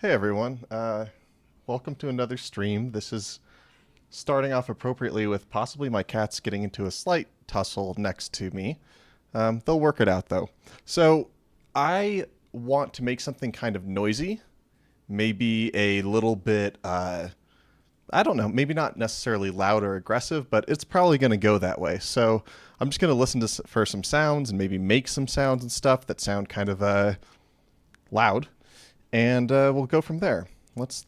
Hey everyone, welcome to another stream. This is starting off appropriately with possibly my cats getting into a slight tussle next to me. They'll work it out though. So I want to make something kind of noisy, maybe a little bit, I don't know, maybe not necessarily loud or aggressive, but it's probably going to go that way. So I'm just going to listen for some sounds and maybe make some sounds and stuff that sound kind of loud. And we'll go from there. Let's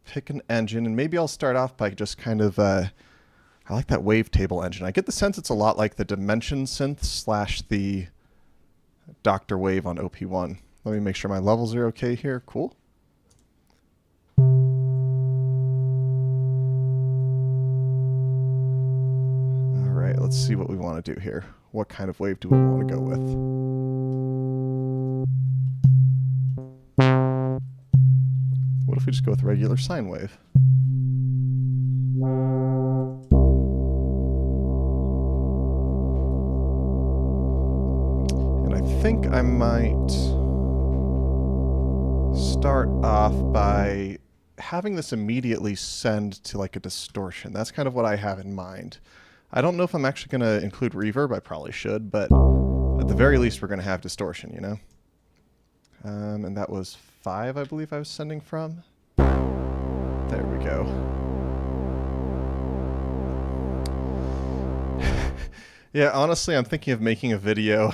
pick an engine, and maybe I'll start off by just kind of, I like that wavetable engine. I get the sense it's a lot like the Dimension synth slash the Dr. Wave on OP1. Let me make sure my levels are okay here. Cool. All right, let's see what we want to do here. What kind of wave do we want to go with? What if we just go with regular sine wave? And I think I might start off by having this immediately send to like a distortion. That's kind of what I have in mind. I don't know if I'm actually going to include reverb. I probably should, but at the very least, we're going to have distortion, you know? And that was 5, I believe I was sending from. There we go. Yeah, honestly, I'm thinking of making a video.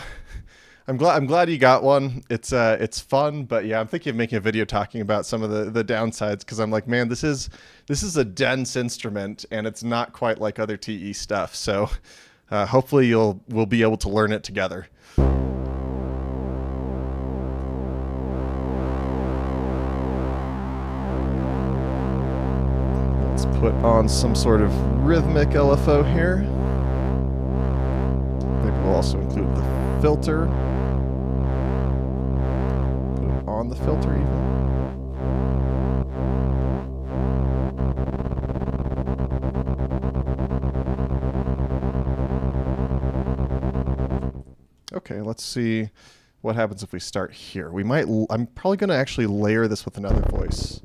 I'm glad you got one. It's fun, but yeah, I'm thinking of making a video talking about some of the downsides, because I'm like, man, this is a dense instrument and it's not quite like other TE stuff. So hopefully we'll be able to learn it together. Let's put on some sort of rhythmic LFO here. Maybe we'll also include the filter. Put it on the filter even. Okay, let's see what happens if we start here. I'm probably going to actually layer this with another voice.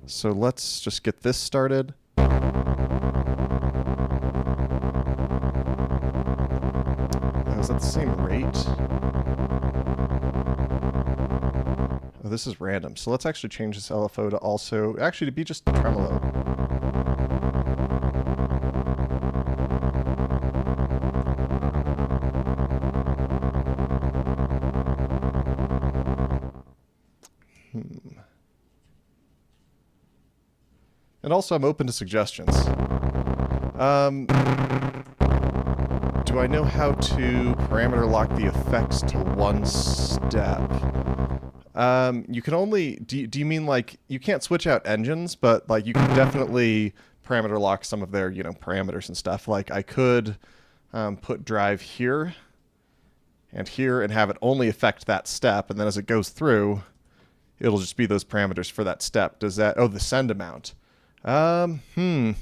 So let's just get this started. Is that the same rate? Oh, this is random. So let's actually change this LFO to also, actually to be just tremolo. And also, I'm open to suggestions. Do I know how to parameter lock the effects to one step? You can only... Do you mean, like, you can't switch out engines, but, like, you can definitely parameter lock some of their, you know, parameters and stuff. Like, I could put drive here and have it only affect that step, and then as it goes through, it'll just be those parameters for that step. Does that... Oh, the send amount. I think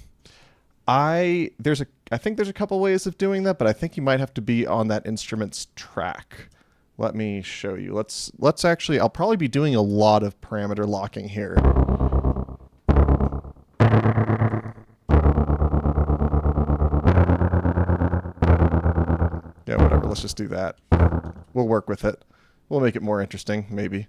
there's a couple ways of doing that, but I think you might have to be on that instrument's track. Let me show you. Let's actually, I'll probably be doing a lot of parameter locking here. Yeah, whatever, let's just do that. We'll work with it. We'll make it more interesting, maybe.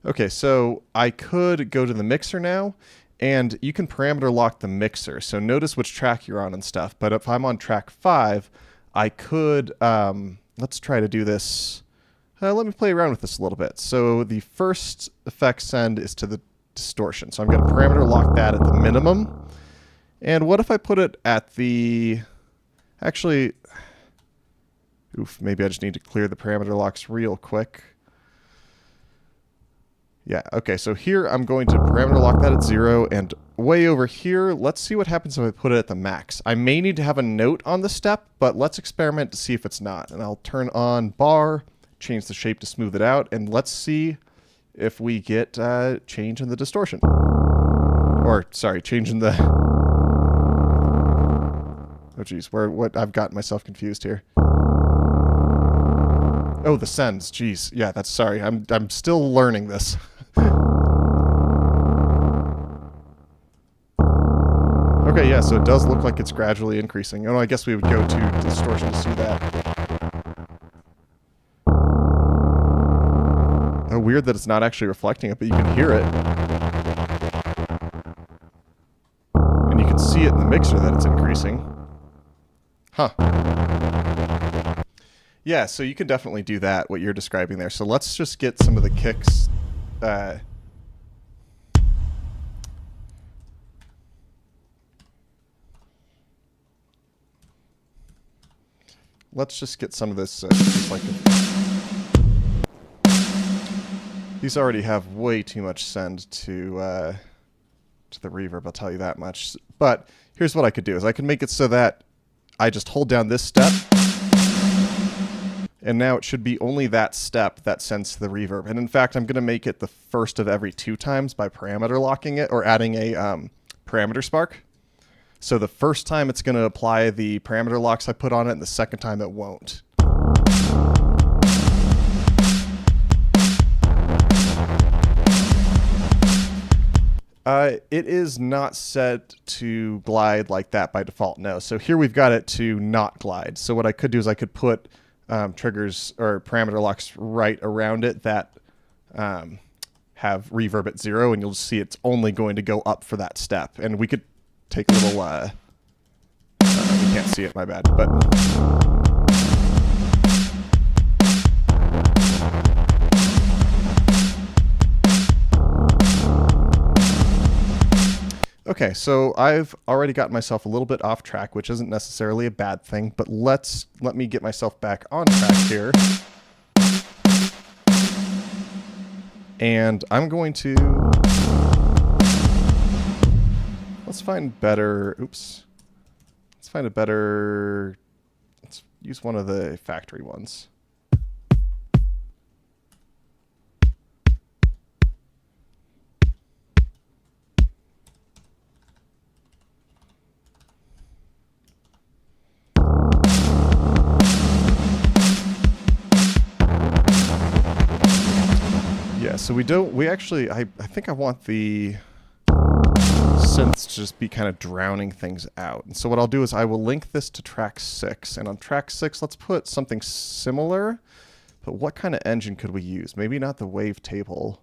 Okay, so I could go to the mixer now, and you can parameter lock the mixer. So notice which track you're on and stuff. But if I'm on track 5, I could, let's try to do this. Let me play around with this a little bit. So the first effect send is to the distortion. So I'm going to parameter lock that at the minimum. And what if I put it at the, actually, maybe I just need to clear the parameter locks real quick. Yeah, okay, so here I'm going to parameter lock that at 0, and way over here, let's see what happens if I put it at the max. I may need to have a note on the step, but let's experiment to see if it's not. And I'll turn on bar, change the shape to smooth it out, and let's see if we get change in the distortion. Or, sorry, change in the... Oh geez, what I've gotten myself confused here. Oh, the sends. Jeez. Yeah, that's sorry. I'm still learning this. Okay, yeah, so it does look like it's gradually increasing. Oh, I guess we would go to distortion to see that. Oh, weird that it's not actually reflecting it, but you can hear it. And you can see it in the mixer that it's increasing. Huh. Yeah, so you can definitely do that, what you're describing there. So let's just get some of the kicks. Let's just get some of this. Just like these already have way too much send to the reverb, I'll tell you that much. But here's what I could do, is I can make it so that I just hold down this step, and now it should be only that step that sends to the reverb. And in fact, I'm going to make it the first of every 2 times by parameter locking it, or adding a parameter spark. So the first time it's going to apply the parameter locks I put on it, and the second time it won't. It is not set to glide like that by default, no. So here we've got it to not glide. So what I could do is I could put triggers or parameter locks right around it that have reverb at 0, and you'll see it's only going to go up for that step. And we could take a little, we can't see it, my bad, but... Okay, so I've already gotten myself a little bit off track, which isn't necessarily a bad thing, but let me get myself back on track here. And I'm going to... Let's find better... Oops. Let's find a better... Let's use one of the factory ones. Yeah, so we actually, I think I want the synths to just be kind of drowning things out. And so what I'll do is I will link this to track 6. And on track 6, let's put something similar. But what kind of engine could we use? Maybe not the wavetable,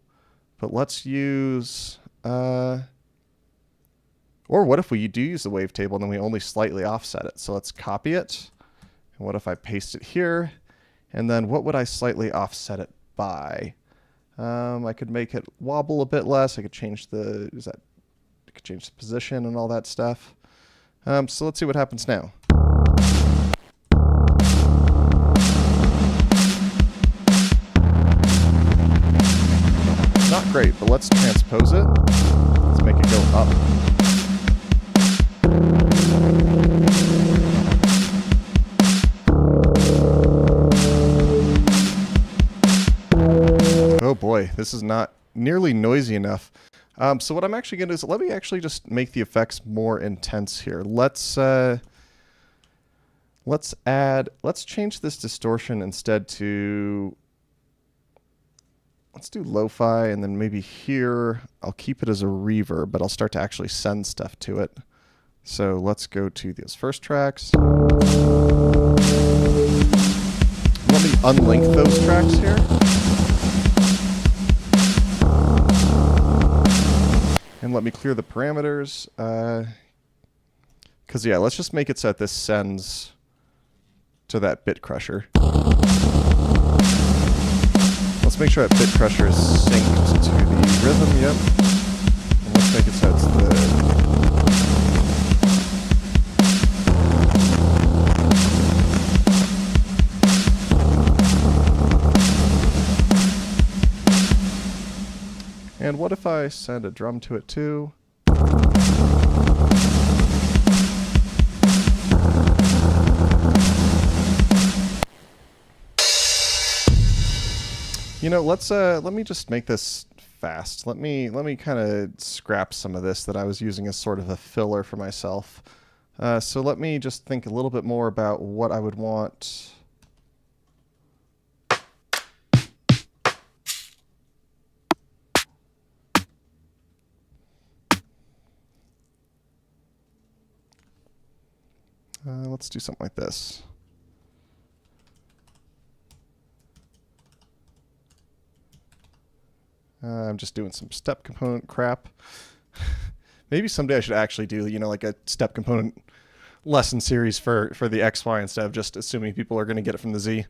but let's use, or what if we do use the wavetable and then we only slightly offset it? So let's copy it. And what if I paste it here? And then what would I slightly offset it by? I could make it wobble a bit less. I could change the, I could change the position and all that stuff. So let's see what happens now. Not great, but let's transpose it. Let's make it go up. Oh boy, this is not nearly noisy enough. So what I'm actually going to do is let me actually just make the effects more intense here. Let's change this distortion instead to, let's do lo-fi, and then maybe here I'll keep it as a reverb, but I'll start to actually send stuff to it. So let's go to those first tracks. Let me unlink those tracks here. And let me clear the parameters. Because, yeah, let's just make it so that this sends to that bit crusher. Let's make sure that bit crusher is synced to the rhythm, yep. And let's make it so it's the... And what if I send a drum to it too? You know, let me just make this fast. Let me kind of scrap some of this that I was using as sort of a filler for myself. So let me just think a little bit more about what I would want. Let's do something like this. I'm just doing some step component crap. Maybe someday I should actually do, you know, like a step component lesson series for the XY instead of just assuming people are going to get it from the Z.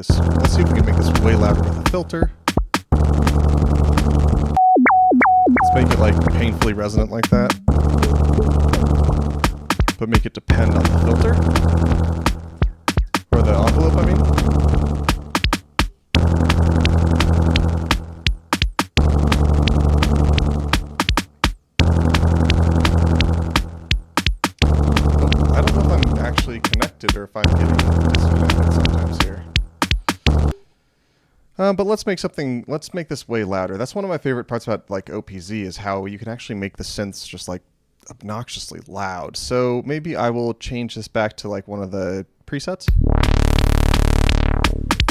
Let's see if we can make this way louder with a filter. Let's make it like painfully resonant like that. But make it depend on the filter. Or the envelope, I mean. Oh, I don't know if I'm actually connected or if I'm getting disconnected sometimes here. But let's make this way louder. That's one of my favorite parts about like OPZ is how you can actually make the synths just like obnoxiously loud. So maybe I will change this back to like one of the presets.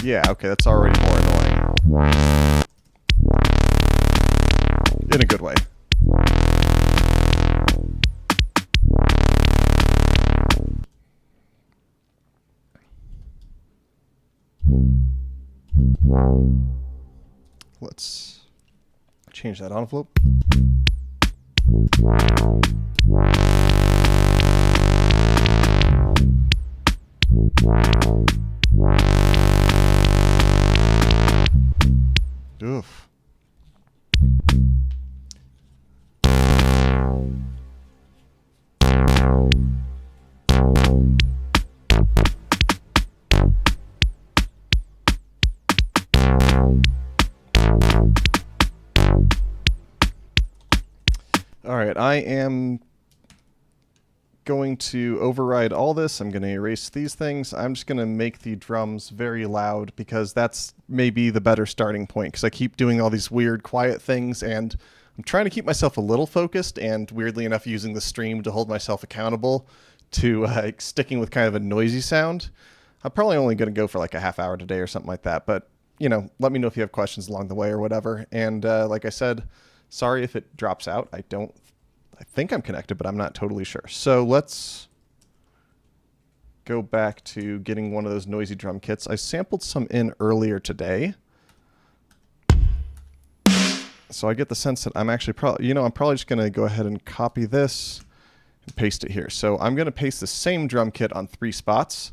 Yeah, okay, that's already more annoying. In a good way. Let's change that envelope. Oof. All right, I am going to override all this. I'm going to erase these things. I'm just going to make the drums very loud because that's maybe the better starting point because I keep doing all these weird quiet things and I'm trying to keep myself a little focused and weirdly enough using the stream to hold myself accountable to sticking with kind of a noisy sound. I'm probably only going to go for like a half hour today or something like that, but you know, let me know if you have questions along the way or whatever. And like I said, sorry if it drops out. I think I'm connected, but I'm not totally sure. So let's go back to getting one of those noisy drum kits. I sampled some in earlier today. So I get the sense that I'm actually I'm probably just going to go ahead and copy this and paste it here. So I'm going to paste the same drum kit on 3 spots.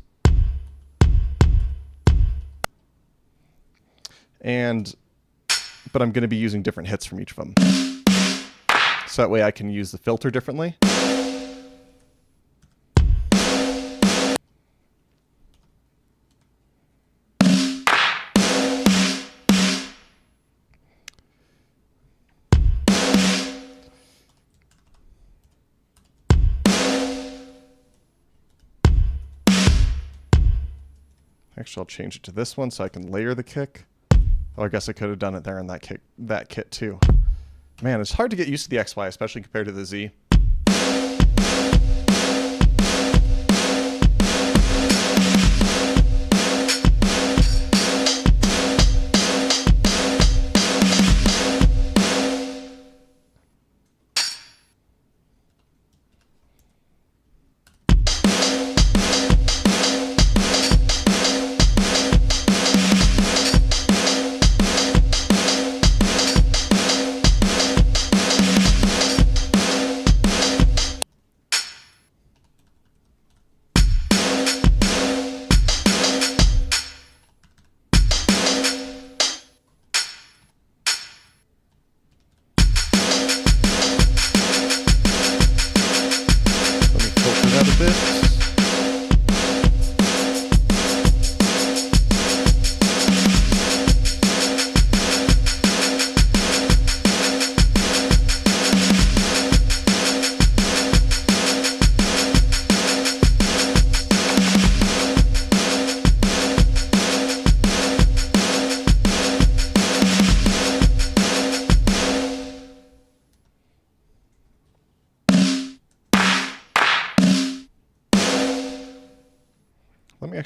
But I'm going to be using different hits from each of them. So that way I can use the filter differently. Actually, I'll change it to this one so I can layer the kick. Oh, I guess I could have done it there in that kit too. Man, it's hard to get used to the XY, especially compared to the Z.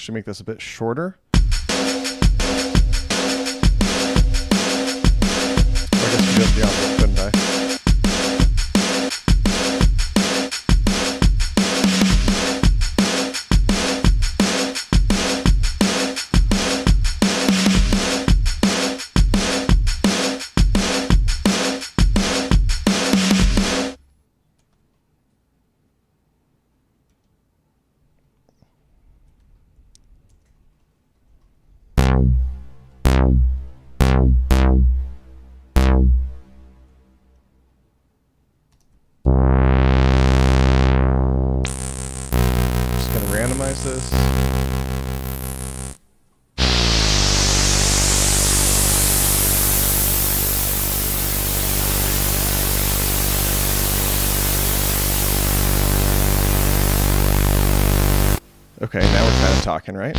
actually make this a bit shorter. I guess you did the opposite, couldn't I? Randomize this. Okay, now we're kind of talking, right?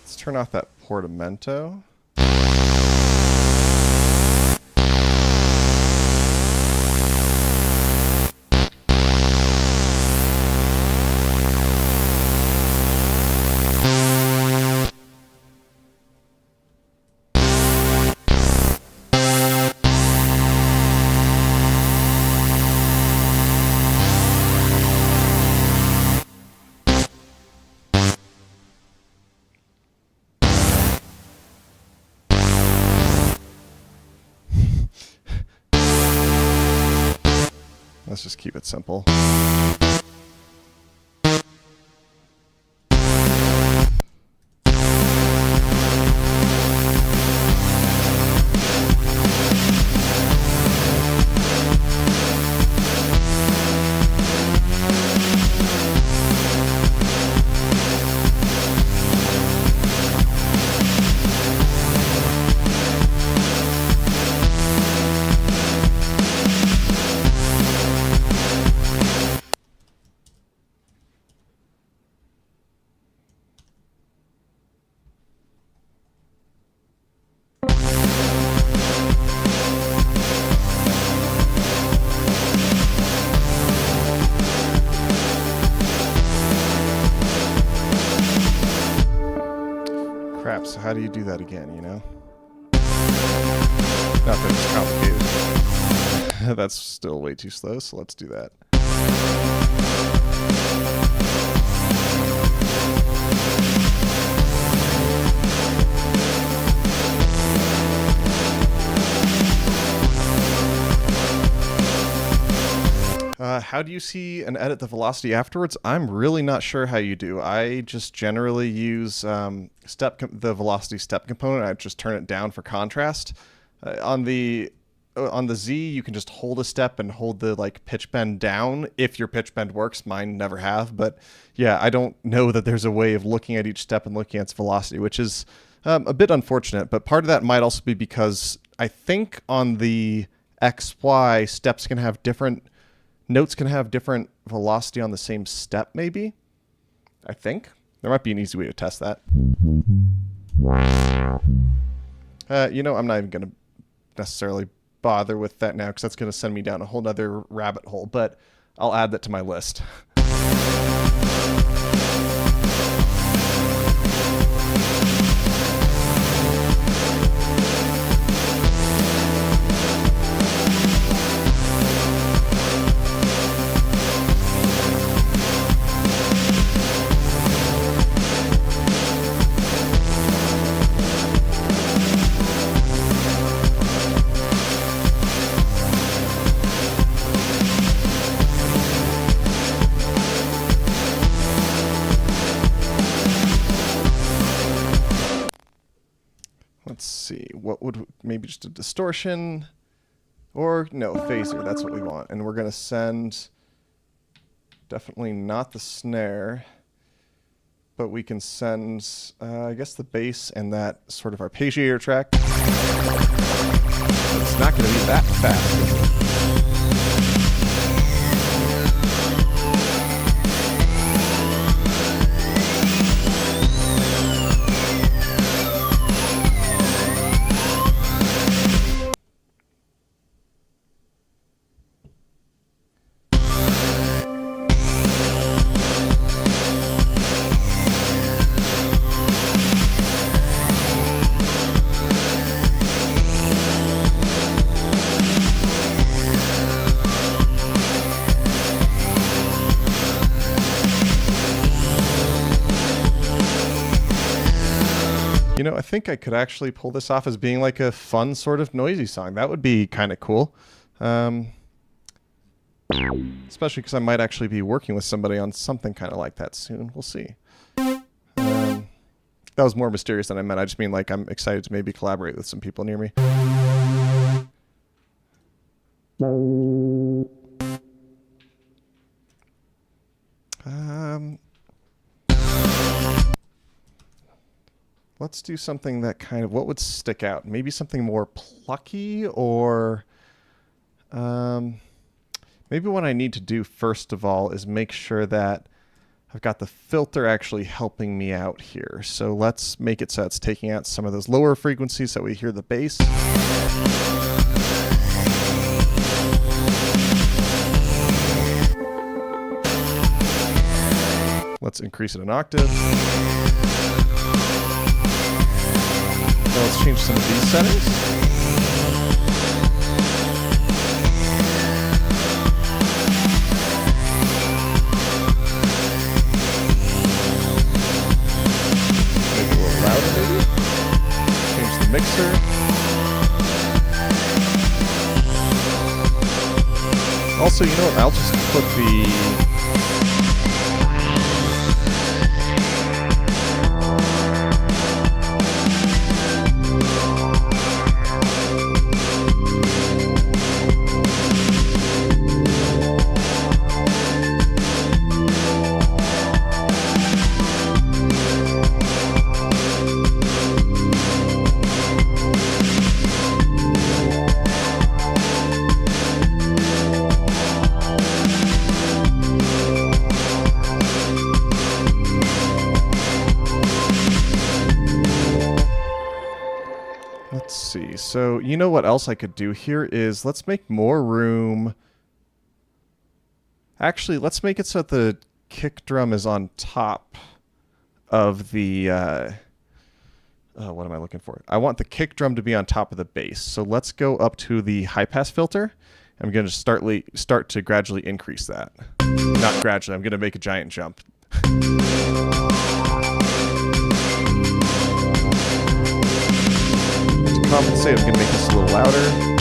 Let's turn off that portamento. Let's just keep it simple. Crap, so how do you do that again, you know? Not that it's complicated. That's still way too slow, so let's do that. How do you see and edit the velocity afterwards? I'm really not sure how you do. I just generally use the velocity step component. I just turn it down for contrast. On the Z, you can just hold a step and hold the pitch bend down if your pitch bend works. Mine never have, but yeah, I don't know that there's a way of looking at each step and looking at its velocity, which is a bit unfortunate. But part of that might also be because I think on the XY, steps can have different. Notes can have different velocity on the same step, maybe? I think. There might be an easy way to test that. You know, I'm not even going to necessarily bother with that now because that's going to send me down a whole nother rabbit hole, but I'll add that to my list. Let's see, what would, maybe just a distortion, or no, phaser, that's what we want. And we're gonna send, definitely not the snare, but we can send, I guess the bass and that sort of arpeggiator track. But it's not gonna be that fast. You know, I think I could actually pull this off as being like a fun sort of noisy song. That would be kind of cool. Especially because I might actually be working with somebody on something kind of like that soon. We'll see. That was more mysterious than I meant. I just mean like I'm excited to maybe collaborate with some people near me. Let's do something that kind of, what would stick out? Maybe something more plucky, or maybe what I need to do first of all is make sure that I've got the filter actually helping me out here. So let's make it so it's taking out some of those lower frequencies so we hear the bass. Let's increase it an octave. Now let's change some of these settings. Make it a little louder maybe. Change the mixer. Also, you know what? I'll just put the So you know what else I could do here is let's make more room. Actually, let's make it so that the kick drum is on top of the, what am I looking for? I want the kick drum to be on top of the bass. So let's go up to the high pass filter. I'm going to start to gradually increase that. Not gradually, I'm going to make a giant jump. Compensate, I'm going to make this a little louder.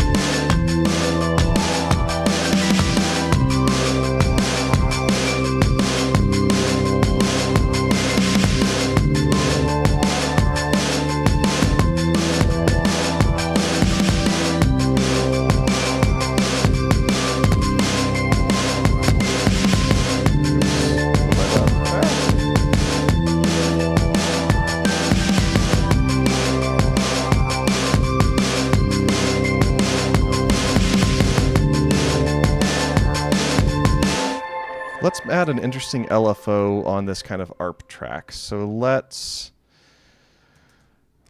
Let's add an interesting LFO on this kind of ARP track. So let's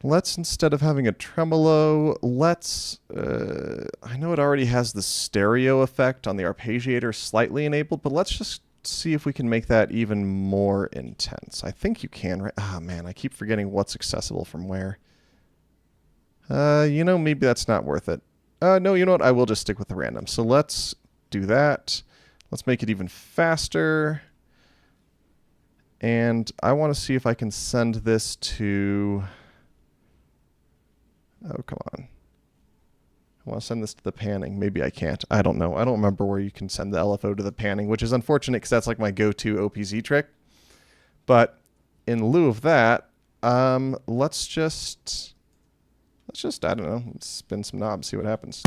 instead of having a tremolo, I know it already has the stereo effect on the arpeggiator slightly enabled, but let's just see if we can make that even more intense. I think you can, right? Oh man, I keep forgetting what's accessible from where. You know, maybe that's not worth it. No, you know what? I will just stick with the random. So let's do that. Let's make it even faster. And I want to see if I can send this to... Oh, come on. I want to send this to the panning. Maybe I can't. I don't know. I don't remember where you can send the LFO to the panning, which is unfortunate because that's like my go-to OPZ trick. But in lieu of that, let's just, I don't know, spin some knobs, see what happens.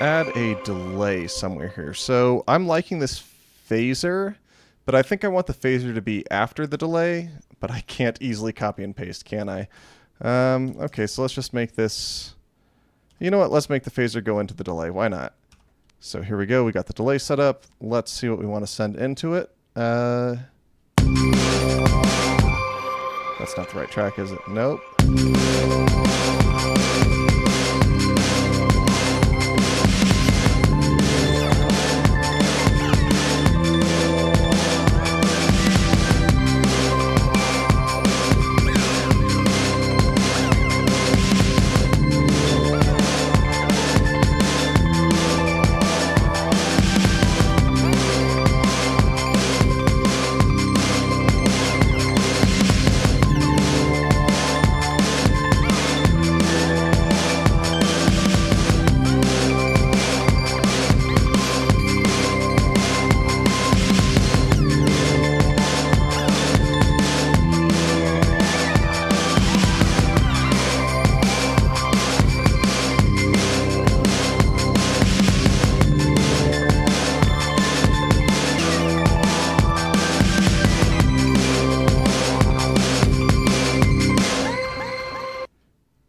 Add a delay somewhere here. So I'm liking this phaser, but I think I want the phaser to be after the delay, but I can't easily copy and paste, can I? Okay, so let's just make this... You know what? Let's make the phaser go into the delay. Why not? So here we go. We got the delay set up. Let's see what we want to send into it. That's not the right track, is it? Nope.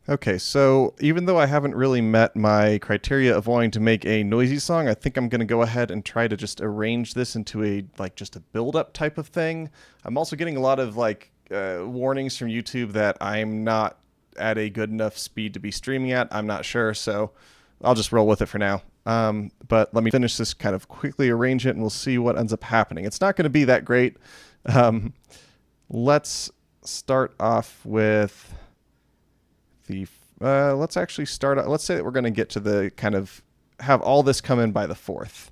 Okay, so even though I haven't really met my criteria of wanting to make a noisy song, I think I'm going to go ahead and try to just arrange this into a just a build-up type of thing. I'm also getting a lot of warnings from YouTube that I'm not at a good enough speed to be streaming at. I'm not sure, so I'll just roll with it for now. But let me finish this, kind of quickly arrange it, and we'll see what ends up happening. It's not going to be that great. Let's start off with the let's actually start out. Let's say that we're going to get to the kind of have all this come in by the 4th.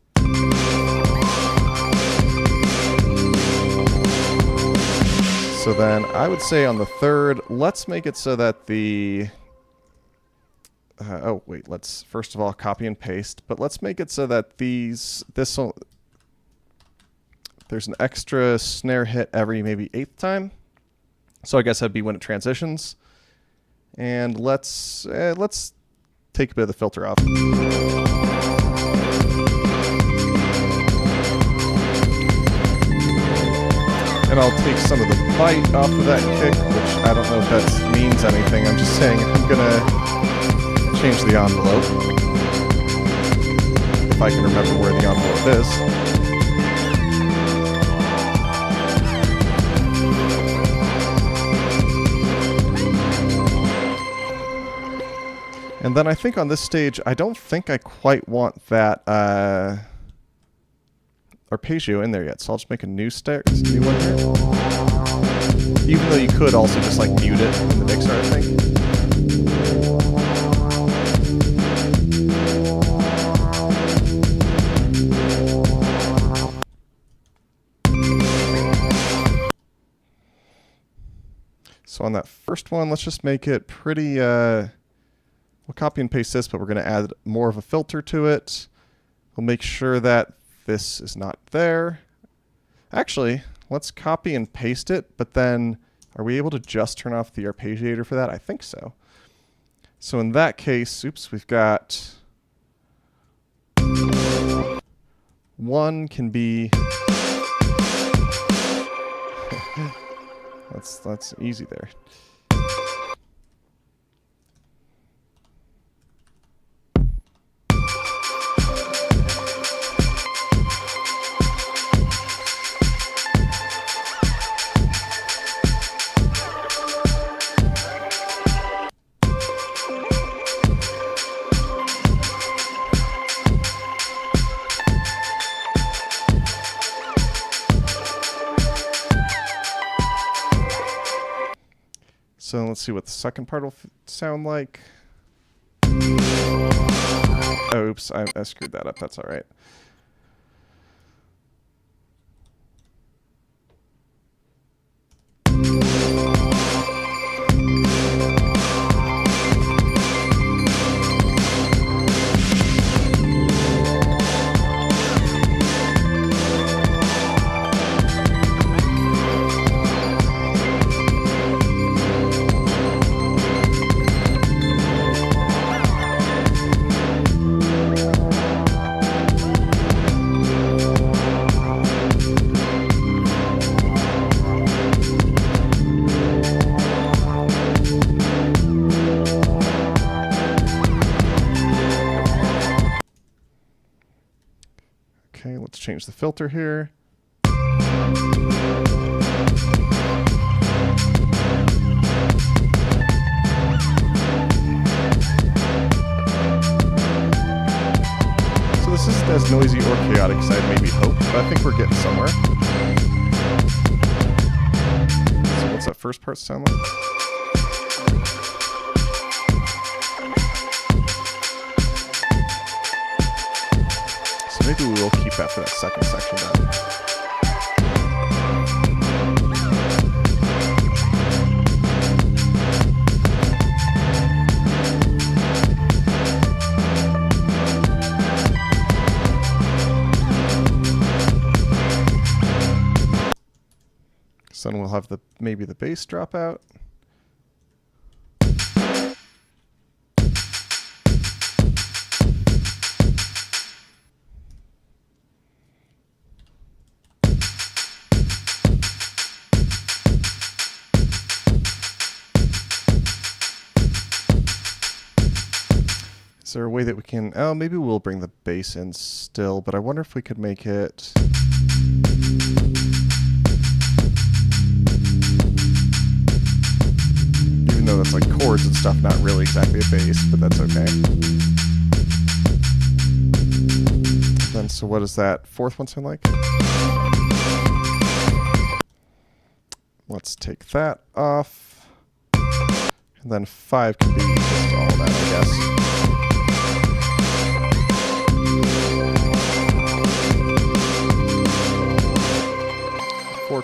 So then I would say on the 3rd, let's make it so that the oh wait, let's first of all copy and paste, but let's make it so that there's an extra snare hit every maybe 8th time. So I guess that'd be when it transitions. And let's take a bit of the filter off. And I'll take some of the bite off of that kick, which I don't know if that means anything. I'm just saying I'm gonna change the envelope, if I can remember where the envelope is. And then I think on this stage, I don't think I quite want that arpeggio in there yet, so I'll just make a new one here. Even though you could also just mute it in the mixer, I think. So on that first one, let's just make it pretty... We'll copy and paste this, but we're going to add more of a filter to it. We'll make sure that this is not there. Actually, let's copy and paste it, but then are we able to just turn off the arpeggiator for that? I think so. So in that case, oops, we've got one can be... that's easy there. So let's see what the second part will sound like. Oh, oops, I screwed that up. That's all right. Okay, let's change the filter here. So this isn't as noisy or chaotic as I'd maybe hoped, but I think we're getting somewhere. So what's that first part sound like? So maybe we will keep that for that second section then. So then we'll have maybe the bass drop out. Is there a way that we can... Oh, maybe we'll bring the bass in still, but I wonder if we could make it... Even though that's like chords and stuff, not really exactly a bass, but that's okay. Then, so what does that fourth one sound like? Let's take that off. And then 5 can be just all that, I guess.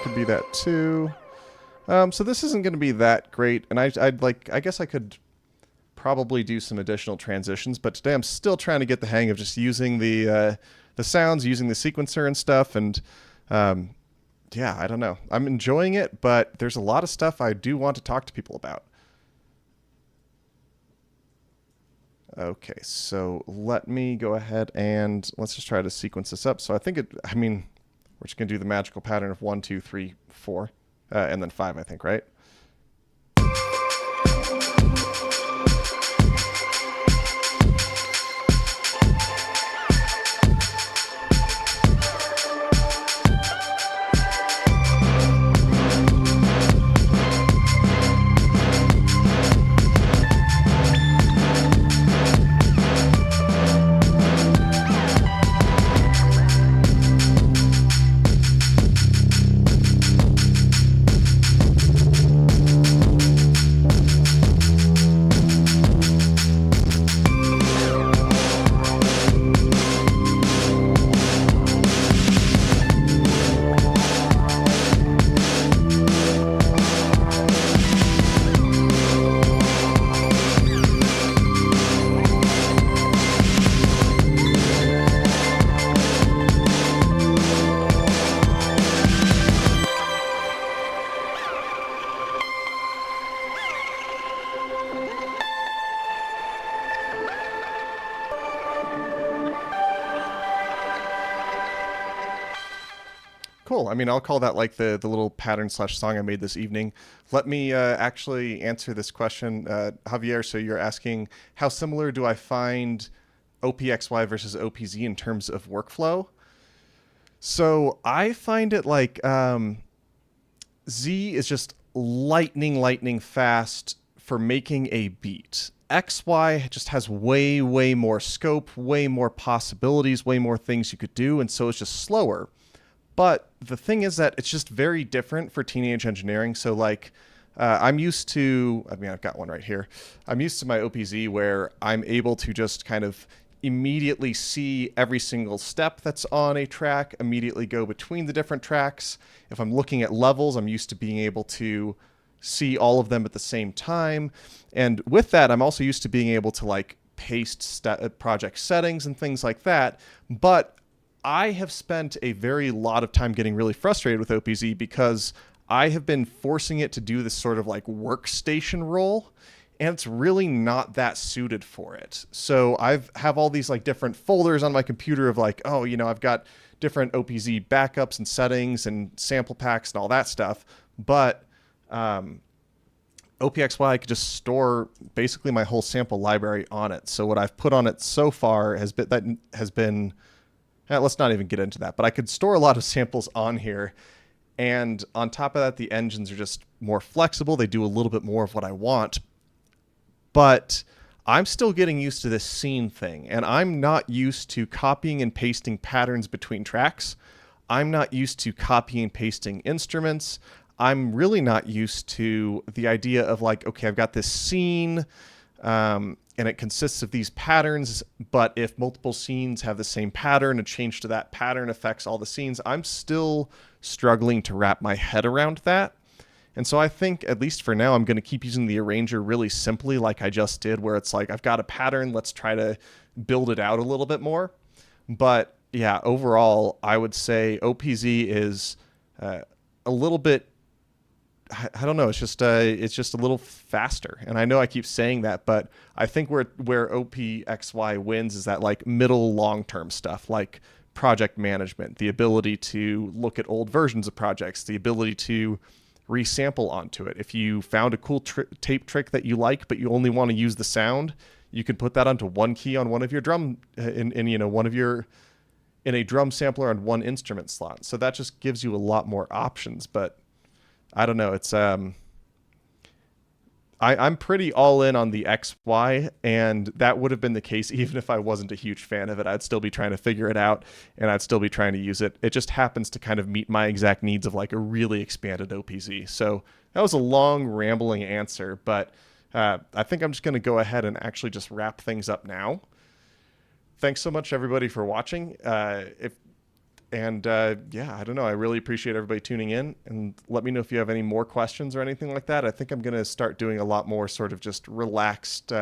Could be that too. So this isn't going to be that great, and I guess I could probably do some additional transitions, but today I'm still trying to get the hang of just using the sounds, using the sequencer and stuff, and yeah, I don't know. I'm enjoying it, but there's a lot of stuff I do want to talk to people about. Okay, so let me go ahead and let's just try to sequence this up. So I think we're just going to do the magical pattern of 1, 2, 3, 4, and then 5, I think, right? Cool. I mean, I'll call that like the little pattern / song I made this evening. Let me actually answer this question, Javier. So you're asking, how similar do I find OPXY versus OPZ in terms of workflow? So I find it like Z is just lightning fast for making a beat. XY just has way more scope, way more possibilities, way more things you could do, and so it's just slower. But the thing is that it's just very different for teenage engineering. So like I'm used to, I've got one right here. I'm used to my OPZ where I'm able to just kind of immediately see every single step that's on a track, immediately go between the different tracks. If I'm looking at levels, I'm used to being able to see all of them at the same time. And with that, I'm also used to being able to like paste project settings and things like that. But I have spent a very lot of time getting really frustrated with OPZ because I have been forcing it to do this sort of like workstation role, and it's really not that suited for it. So have all these like different folders on my computer of like, oh, you know, I've got different OPZ backups and settings and sample packs and all that stuff. But OPXY, I could just store basically my whole sample library on it. So what I've put on it so far has been let's not even get into that, but I could store a lot of samples on here. And on top of that, the engines are just more flexible. They do a little bit more of what I want. But I'm still getting used to this scene thing, and I'm not used to copying and pasting patterns between tracks. I'm not used to copying and pasting instruments. I'm really not used to the idea of like, okay, I've got this scene, and it consists of these patterns, but if multiple scenes have the same pattern, a change to that pattern affects all the scenes. I'm still struggling to wrap my head around that. And so I think, at least for now, I'm going to keep using the arranger really simply like I just did, where it's like, I've got a pattern, let's try to build it out a little bit more. But yeah, overall, I would say OPZ is a little bit, I don't know. It's just a little faster, and I know I keep saying that, but I think where OPXY wins is that like middle long term stuff, like project management, the ability to look at old versions of projects, the ability to resample onto it. If you found a cool tape trick that you like, but you only want to use the sound, you can put that onto one key on one of your drum in a drum sampler on one instrument slot. So that just gives you a lot more options, but I don't know. It's I'm pretty all in on the XY, and that would have been the case even if I wasn't a huge fan of it. I'd still be trying to figure it out, and I'd still be trying to use it. It just happens to kind of meet my exact needs of like a really expanded OPZ. So that was a long, rambling answer, but I think I'm just going to go ahead and actually just wrap things up now. Thanks so much, everybody, for watching. Yeah, I don't know. I really appreciate everybody tuning in, and let me know if you have any more questions or anything like that. I think I'm going to start doing a lot more sort of just relaxed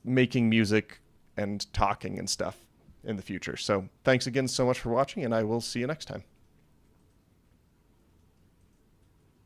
making music and talking and stuff in the future. So thanks again so much for watching, and I will see you next time.